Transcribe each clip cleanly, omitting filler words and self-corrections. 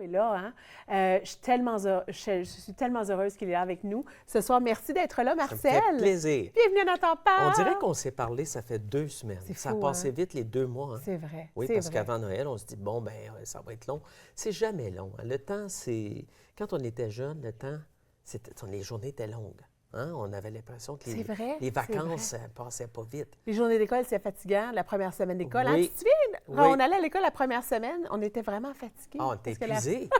Est là, hein? Je suis tellement heureuse qu'il est là avec nous. Ce soir, merci d'être là, Ça me Marcel. fait plaisir. Bienvenue à Nathan Parle. On dirait qu'on s'est parlé, ça fait 2 semaines. C'est Ça a fou, passé hein? vite les 2 mois. Hein? C'est vrai. Oui, c'est parce vrai. qu'avant Noël, on se dit, bon, ben ça va être long. C'est jamais long. Hein. Le temps, c'est. Quand on était jeune, le temps, les journées étaient longues. Hein? On avait l'impression que C'est vrai, les c'est vacances ne passaient pas vite. Les journées d'école, c'est fatigant, la première semaine d'école. Hein? Oui. Tu te souviens, quand Oui. on allait à l'école la première semaine, on était vraiment fatigués. Ah, on était Parce que épuisés.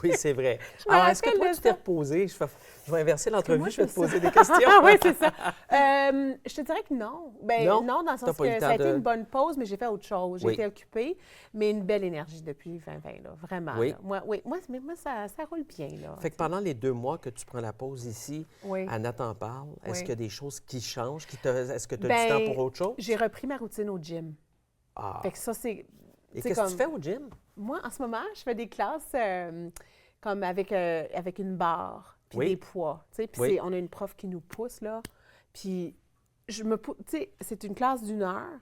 Oui, c'est vrai. me Alors, est-ce que rappelle toi, de tu t'es ça. reposé? Je vais inverser moi, l'entrevue, je vais te je poser des questions. oui, c'est ça. Je te dirais que non. Ben, Non? non, dans le T'as sens pas eu le que temps ça a été de- une bonne pause, mais j'ai fait autre chose. J'ai Oui. été occupée, mais une belle énergie depuis 2020, là, vraiment. Oui. Là. Moi, ça roule bien. Là, Fait que pendant les 2 mois que tu prends la pause ici, Oui. à Nathan Parle, est-ce Oui. qu'il y a des choses qui changent? Est-ce que tu as Ben, du temps pour autre chose? J'ai repris ma routine au gym. Ah. Fait que ça, c'est... Et c'est qu'est-ce que comme- tu fais au gym? Moi, en ce moment, je fais des classes comme avec une barre, puis Oui. des poids. Tu sais, puis Oui. on a une prof qui nous pousse, là. Puis tu sais, c'est une classe d'1 heure.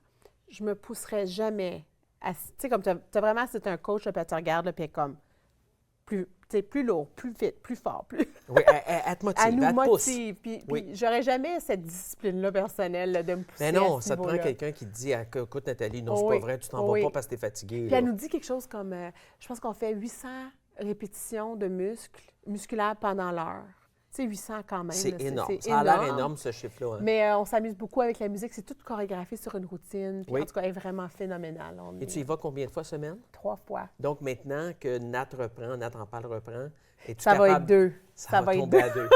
Je me pousserais jamais. Tu sais, comme t'as vraiment, c'est un coach, là, puis elle te regarde, là, puis elle est comme plus, tu sais, plus lourd, plus vite, plus fort, plus... Oui, elle te motive, Elle nous elle te pousse. motive. Puis Oui. j'aurais jamais cette discipline-là personnelle là, de me pousser Mais non, à ce ça te prend niveau-là. quelqu'un qui te dit ah, écoute, Nathalie, non, c'est Oui. pas vrai, tu t'en Oui. vas pas parce que t'es fatiguée. Puis là. elle nous dit quelque chose comme, je pense qu'on fait 800 répétitions de musculaires pendant l'heure. Tu sais, 800 quand même. C'est là, énorme. c'est Ça a l'air énorme, ce chiffre-là. Hein. Mais on s'amuse beaucoup avec la musique. C'est tout chorégraphié sur une routine. Puis Oui. en tout cas, elle est vraiment phénoménale. On Et est tu y vas combien de fois semaine? 3 fois. Donc maintenant que Nat en parle reprend, es-tu Ça va capable... être 2. Ça va être tomber 2. à 2.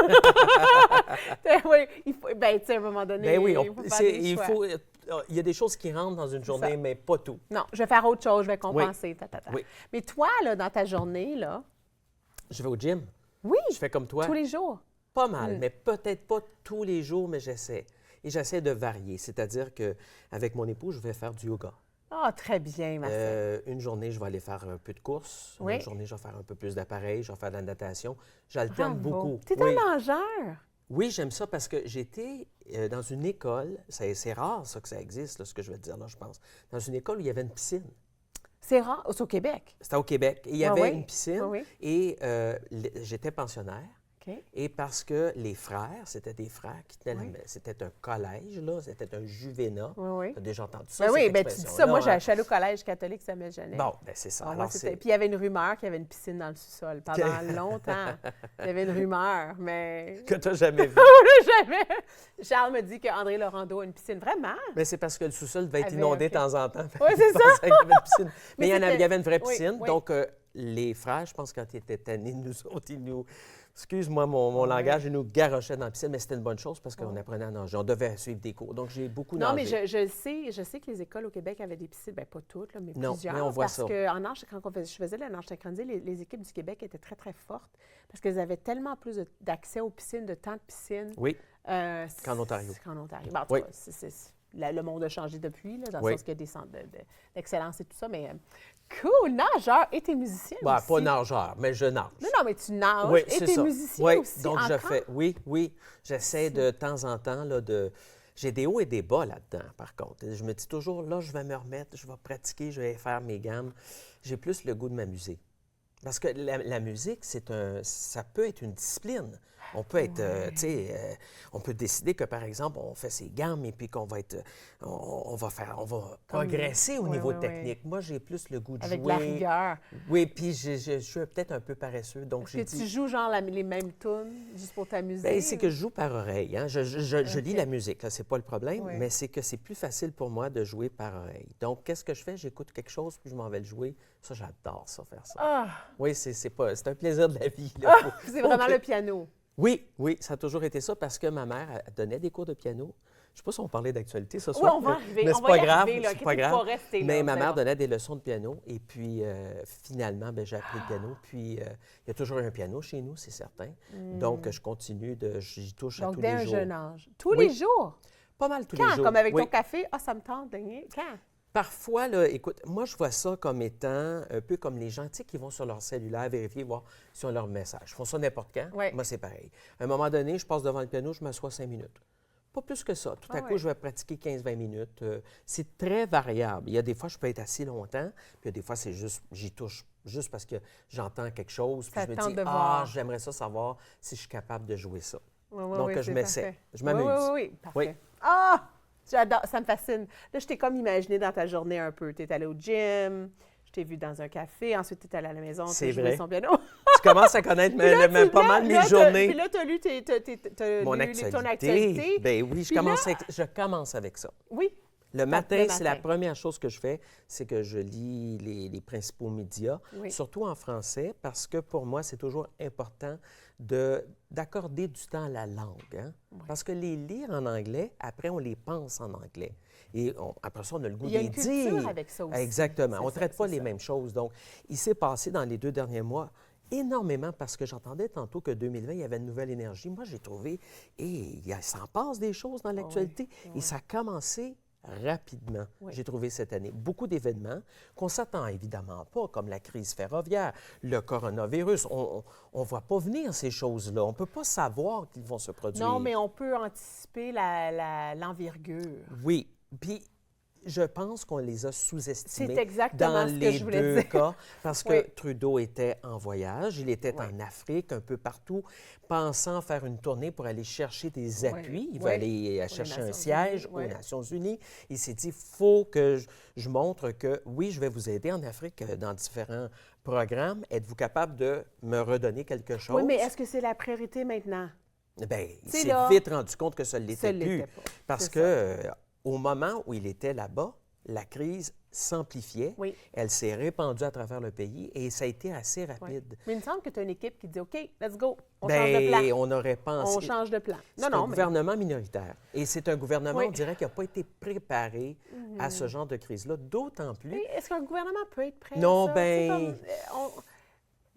Oui, il faut, ben, tu sais, à un moment donné, Ben oui, il faut faire des choix. il y a des choses qui rentrent dans une journée, ça. mais pas tout. Non, je vais faire autre chose, je vais compenser. Oui. Mais toi, là, dans ta journée, là, Je vais au gym. oui, Je fais comme toi. tous les jours. Pas mal, mais peut-être pas tous les jours, mais j'essaie. Et j'essaie de varier. C'est-à-dire qu'avec mon époux, je vais faire du yoga. Ah, très bien, Marcel. Une journée, je vais aller faire un peu de course. Une Oui. autre journée, je vais faire un peu plus d'appareil. Je vais faire de la natation. J'alterne Bravo. beaucoup. T'es Oui. un nageur. Oui, j'aime ça parce que j'étais dans une école. C'est rare, ça, que ça existe, là, ce que je vais te dire là, je pense. Dans une école où il y avait une piscine. C'est rare. C'est au Québec. C'était au Québec. Et il y Ah avait oui? une piscine. Ah oui. Et j'étais pensionnaire. OK. Et parce que les frères, c'était des frères qui tenaient Oui. C'était un collège, là. C'était un juvénat. Oui, oui. Tu as déjà entendu ça, Ben oui, cette ben tu dis ça. expression-là, Moi, hein? je suis allée au collège catholique, ça me gênait. Bon, ben c'est ça. Ah, moi, Alors, c'était- c'est... Puis il y avait une rumeur qu'il y avait une piscine dans le sous-sol. Pendant longtemps, il y avait une rumeur, mais... que tu n'as jamais vu. Jamais. Charles me dit qu'André Laurando a une piscine. Vraiment? Mais c'est parce que le sous-sol devait être Avait inondé un de temps en temps. Oui, c'est Je pensais qu'il y avait une piscine. Mais il c'était- y avait une vraie Oui, piscine. oui. Donc, les frères, je pense, quand ils étaient tannés de nous autres, ils nous... Excuse-moi mon langage, ils nous garochaient dans la piscine, mais c'était une bonne chose parce qu'on apprenait à nager. On devait suivre des cours. Donc, j'ai beaucoup Non, mais nagé. je le sais. Je sais que les écoles au Québec avaient des piscines. Bien, pas toutes, là, mais Non, plusieurs. mais on voit parce ça. qu'en nage, quand je faisais la nage synchronisée, les équipes du Québec étaient très, très fortes parce qu'elles avaient tellement plus d'accès aux piscines, de temps de piscine. Oui, Qu'en Ontario. Qu'en Ontario. Ben, en tout Oui. cas, le monde a changé depuis, là, dans le Oui. sens qu'il y a des centres d'excellence et tout ça. Mais cool, nageur et t'es musicien bah, aussi. pas nageur, mais je nage. Non, mais tu nages Oui, et c'est t'es ça. musicien Oui, aussi. donc je encore? fais, oui, j'essaie de temps en temps là, de. J'ai des hauts et des bas là-dedans, par contre. Je me dis toujours, là, je vais me remettre, je vais pratiquer, je vais faire mes gammes. J'ai plus le goût de m'amuser. Parce que la musique, ça peut être une discipline. On peut être, tu sais, on peut décider que, par exemple, on fait ses gammes et puis qu'on va être, on va progresser au oui, niveau oui, oui. technique. Moi, j'ai plus le goût de Avec de jouer. la rigueur. Oui, puis je suis peut-être un peu paresseux, donc Est-ce j'ai que dit... tu joues genre les mêmes tunes juste pour t'amuser? Bien, c'est que je joue par oreille. Hein. Je lis OK. la musique, là, c'est pas le problème, Oui. mais c'est que c'est plus facile pour moi de jouer par oreille. Donc, qu'est-ce que je fais? J'écoute quelque chose, puis je m'en vais le jouer. Ça, j'adore ça, faire ça. Ah, Oui, c'est un plaisir de la vie. Là. c'est vraiment OK. le piano. Oui, ça a toujours été ça parce que ma mère elle donnait des cours de piano. Je ne sais pas si on parlait d'actualité ce Oui, soir. on va arriver. Mais on c'est va pas y grave. arriver, là. C'est pas Inquiétez-vous grave. pas, restez là, Mais vous ma allez mère voir. donnait des leçons de piano et puis finalement, ben, j'ai appris le piano. Puis il y a toujours un piano chez nous, c'est certain. Donc je continue j'y touche à Donc, tous dès les un jours. jeune âge. Tous Oui. les jours? Pas mal tous Quand? les jours. Comme avec Oui. ton café? Ah, ça me tente. Quand? Parfois, là, écoute, moi, je vois ça comme étant un peu comme les gens, tu sais, qui vont sur leur cellulaire vérifier, voir si on leur message. Ils font ça n'importe quand. Oui. Moi, c'est pareil. À un moment donné, je passe devant le piano, je m'assois 5 minutes. Pas plus que ça. Tout à Ah coup, ouais. je vais pratiquer 15-20 minutes. C'est très variable. Il y a des fois, je peux être assis longtemps, puis il y a des fois, c'est juste, j'y touche juste parce que j'entends quelque chose, puis Ça je me tente dis, de voir. j'aimerais ça savoir si je suis capable de jouer ça. Oui, oui, Donc, oui, je c'est m'essaie. parfait. Je Oui, oui, m'amuse. oui, oui, parfait. Oui. Ah! J'adore, ça me fascine. Là, je t'ai comme imaginé dans ta journée un peu. Tu es allé au gym, je t'ai vu dans un café, ensuite tu es allé à la maison, tu C'est as joué vrai. son piano. Tu commences à connaître Puis là, pas mal mes Puis journées. là, tu as lu, Mon ton actualité. Ben oui, Puis là- je commence avec ça. Oui. Le matin, c'est la matin. première chose que je fais, c'est que je lis les principaux médias, Oui. surtout en français, parce que pour moi, c'est toujours important d'accorder du temps à la langue. Hein? Oui. Parce que les lire en anglais, après, on les pense en anglais. Et après ça, on a le goût Il y a de une les culture dire. avec ça aussi. Exactement. C'est On ne ça, traite pas c'est les ça. mêmes choses. Donc, il s'est passé dans les 2 derniers mois énormément parce que j'entendais tantôt que 2020, il y avait une nouvelle énergie. Moi, j'ai trouvé, il s'en passe des choses dans l'actualité. oui. Et ça a commencé rapidement, Oui. j'ai trouvé cette année. Beaucoup d'événements qu'on ne s'attend évidemment pas, comme la crise ferroviaire, le coronavirus. On ne voit pas venir ces choses-là. On ne peut pas savoir qu'ils vont se produire. Non, mais on peut anticiper l'envergure. Oui. Puis, je pense qu'on les a sous-estimés C'est exactement dans ce que les je voulais 2 dire. cas, parce que Oui. Trudeau était en voyage, il était Oui. en Afrique, un peu partout, pensant faire une tournée pour aller chercher des Oui. appuis. Il Oui. va aller Pour les chercher un Nations siège Unies, oui. aux Nations Unies. Il s'est dit, il faut que je montre que, oui, je vais vous aider en Afrique dans différents programmes. Êtes-vous capable de me redonner quelque chose? Oui, mais est-ce que c'est la priorité maintenant? Bien, il C'est s'est là. vite rendu compte que ça ne Ça l'était plus. l'était pas. Parce C'est que au moment où il était là-bas, la crise s'amplifiait. Oui. Elle s'est répandue à travers le pays et ça a été assez Oui. rapide. Mais il me semble que tu as une équipe qui dit OK, let's go, on change de plan. Bien, on aurait pensé. On change de plan. C'est un gouvernement minoritaire. Et c'est un gouvernement, Oui. on dirait, qui n'a pas été préparé à ce genre de crise-là, d'autant plus. Oui, est-ce qu'un gouvernement peut être prêt Non, à ça? ben, Tu sais, comme,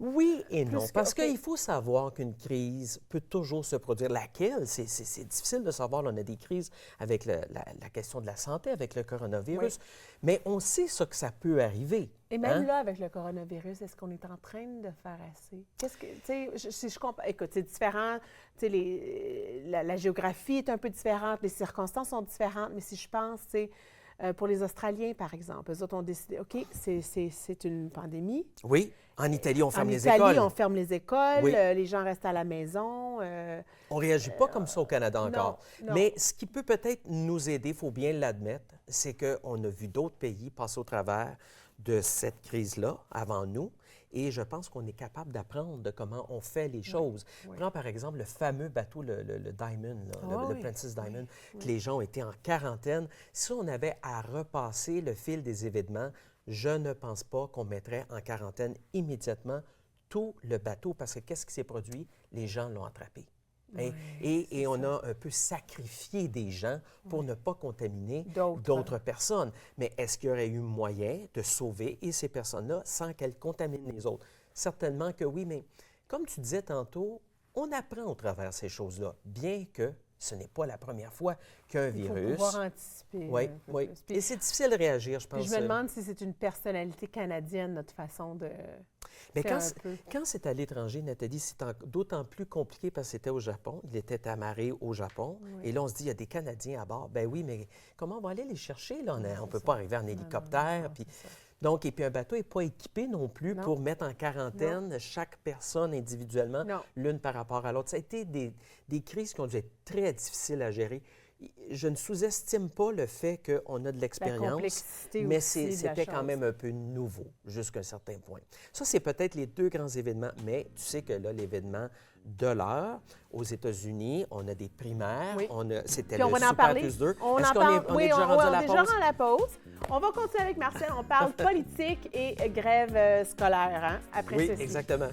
Oui et non, Plus que- parce OK. qu'il faut savoir qu'une crise peut toujours se produire. Laquelle? C'est difficile de savoir. Là, on a des crises avec la question de la santé, avec le coronavirus, mais on sait ce que ça peut arriver. Et même hein? là, avec le coronavirus, est-ce qu'on est en train de faire assez? Qu'est-ce que, tu sais, si je comprends, écoute, c'est différent, tu sais, la géographie est un peu différente, les circonstances sont différentes, mais si je pense, tu sais, pour les Australiens, par exemple, eux autres ont décidé, OK, c'est une pandémie. Oui. En Italie, on ferme En les Italie, écoles. on ferme les écoles, Oui. les gens restent à la maison. On ne réagit pas comme ça au Canada encore. non. Mais ce qui peut peut-être nous aider, il faut bien l'admettre, c'est qu'on a vu d'autres pays passer au travers de cette crise-là avant nous. Et je pense qu'on est capable d'apprendre de comment on fait les choses. oui. Prends par exemple le fameux bateau, le Diamond, là, Ah le oui, Princess Diamond, oui. que les gens ont été en quarantaine. Si on avait à repasser le fil des événements, je ne pense pas qu'on mettrait en quarantaine immédiatement tout le bateau, parce que qu'est-ce qui s'est produit? Les gens l'ont attrapé. Hein? Oui, Et on a un peu sacrifié des gens pour ne pas contaminer D'autres. d'autres personnes. Mais est-ce qu'il y aurait eu moyen de sauver et ces personnes-là sans qu'elles contaminent les autres? Certainement que oui, mais comme tu disais tantôt, on apprend au travers ces choses-là, bien que ce n'est pas la première fois qu'un Il faut virus... pouvoir anticiper. Oui, un peu oui. plus. Puis- Et c'est difficile de réagir, je pense. Puis je me demande si c'est une personnalité canadienne, notre façon de... Mais faire un peu. quand c'est à l'étranger, Nathalie, c'est d'autant plus compliqué parce que c'était au Japon. Il était amarré au Japon. Oui. Et là, on se dit, il y a des Canadiens à bord. Ben oui, mais comment on va aller les chercher? Là? On ne c'est peut ça. pas arriver en hélicoptère. non, Puis... c'est ça. Donc, et puis un bateau n'est pas équipé non plus Non. pour mettre en quarantaine chaque personne individuellement, Non. l'une par rapport à l'autre. Ça a été des crises qui ont dû être très difficiles à gérer. Je ne sous-estime pas le fait qu'on a de La l'expérience, complexité mais aussi de la c'était quand chose. même un peu nouveau jusqu'à un certain point. Ça, c'est peut-être les 2 grands événements, mais tu sais que là, l'événement de l'heure, aux États-Unis, on a des primaires, Oui. c'était Puis on le va en Super parler. Tuesday. On Est-ce en qu'on parle. est, on Oui, est déjà rendu à la déjà pause? à la pause. On va continuer avec Marcel. On parle politique et grève scolaire hein, après Oui, ceci. exactement.